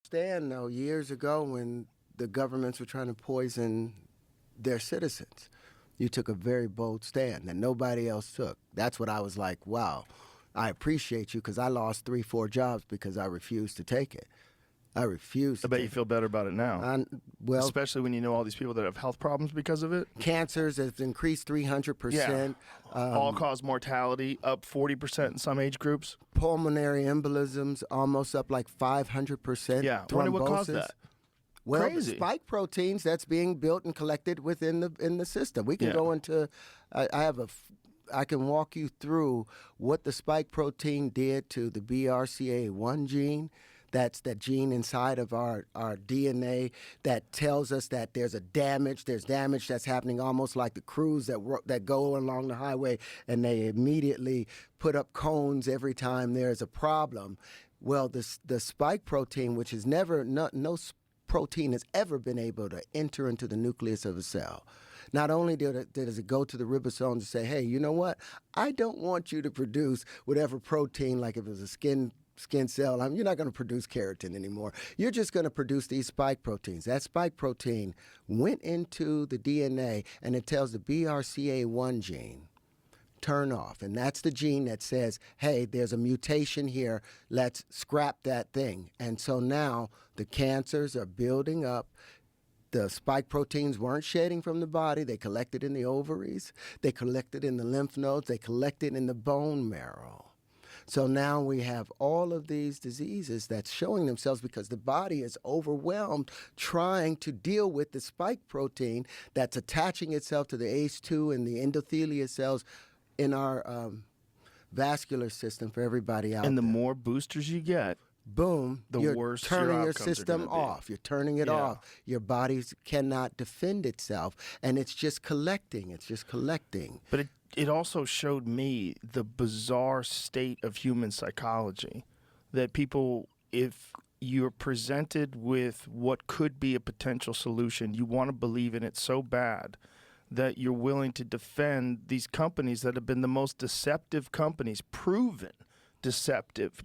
stand, though, years ago when the governments were trying to poison their citizens. You took a very bold stand that nobody else took. That's what I was like, wow, I appreciate you, because I lost 3-4 jobs because I refused to take it. I refused. I bet you feel better about it now. Well, especially when you know all these people that have health problems because of it. Cancers have increased 300%. All-cause mortality up 40% in some age groups. Pulmonary embolisms almost up like 500%. Yeah, I wonder what caused that. Well, Crazy. the spike proteins that's being built and collected within the system. We can go into. I can walk you through what the spike protein did to the BRCA1 gene. That's that gene inside of our DNA that tells us that there's damage that's happening, almost like the crews that go along the highway and they immediately put up cones every time there's a problem. Well, the spike protein, which is no protein has ever been able to enter into the nucleus of a cell. Not only does it go to the ribosomes and say, hey, you know what? I don't want you to produce whatever protein, like if it was a skin cell, you're not going to produce keratin anymore. You're just going to produce these spike proteins. That spike protein went into the DNA and it tells the BRCA1 gene, turn off. And that's the gene that says, hey, there's a mutation here. Let's scrap that thing. And so now the cancers are building up. The spike proteins weren't shedding from the body. They collected in the ovaries. They collected in the lymph nodes. They collected in the bone marrow. So now we have all of these diseases that's showing themselves because the body is overwhelmed trying to deal with the spike protein that's attaching itself to the ACE2 and the endothelial cells in our vascular system for everybody out there. And the more boosters you get, boom, the worse turning your outcomes are system gonna be. off. You're turning it off. Your body cannot defend itself, and it's just collecting. But it also showed me the bizarre state of human psychology, that people, if you're presented with what could be a potential solution, you want to believe in it so bad that you're willing to defend these companies that have been the most deceptive companies, proven deceptive,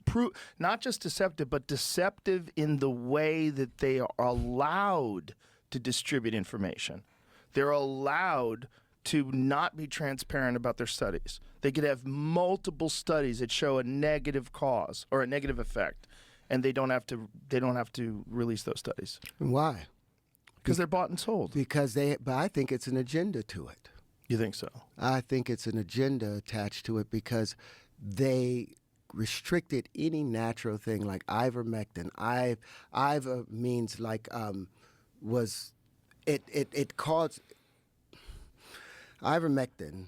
not just deceptive, but deceptive in the way that they are allowed to distribute information. They're allowed to not be transparent about their studies. They could have multiple studies that show a negative cause or a negative effect, and they don't have to release those studies. Why? Because they're bought and sold. But I think it's an agenda to it. You think so? I think it's an agenda attached to it because they restricted any natural thing like ivermectin. Iver means like it caused ivermectin.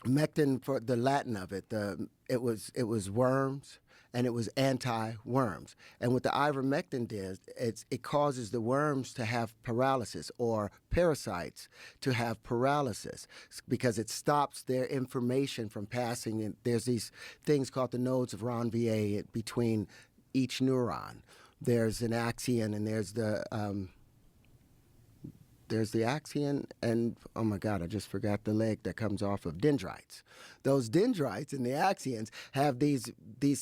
Mectin, for the Latin of it, it was worms, and it was anti-worms. And what the ivermectin does, it causes the worms to have paralysis, or parasites to have paralysis, because it stops their information from passing. And there's these things called the nodes of Ranvier between each neuron. There's an axon, and there's the axon, and oh my God, I just forgot the leg that comes off of dendrites. Those dendrites and the axons have these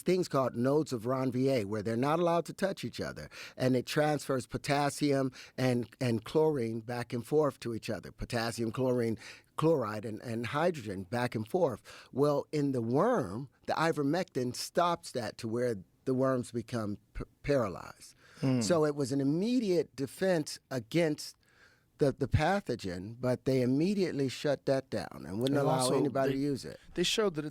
things called nodes of Ranvier, where they're not allowed to touch each other, and it transfers potassium and chlorine back and forth to each other. Potassium, chlorine, chloride, and hydrogen back and forth. Well, in the worm, the ivermectin stops that to where the worms become paralyzed. So it was an immediate defense against the pathogen, but they immediately shut that down and wouldn't allow anybody to use it. They showed that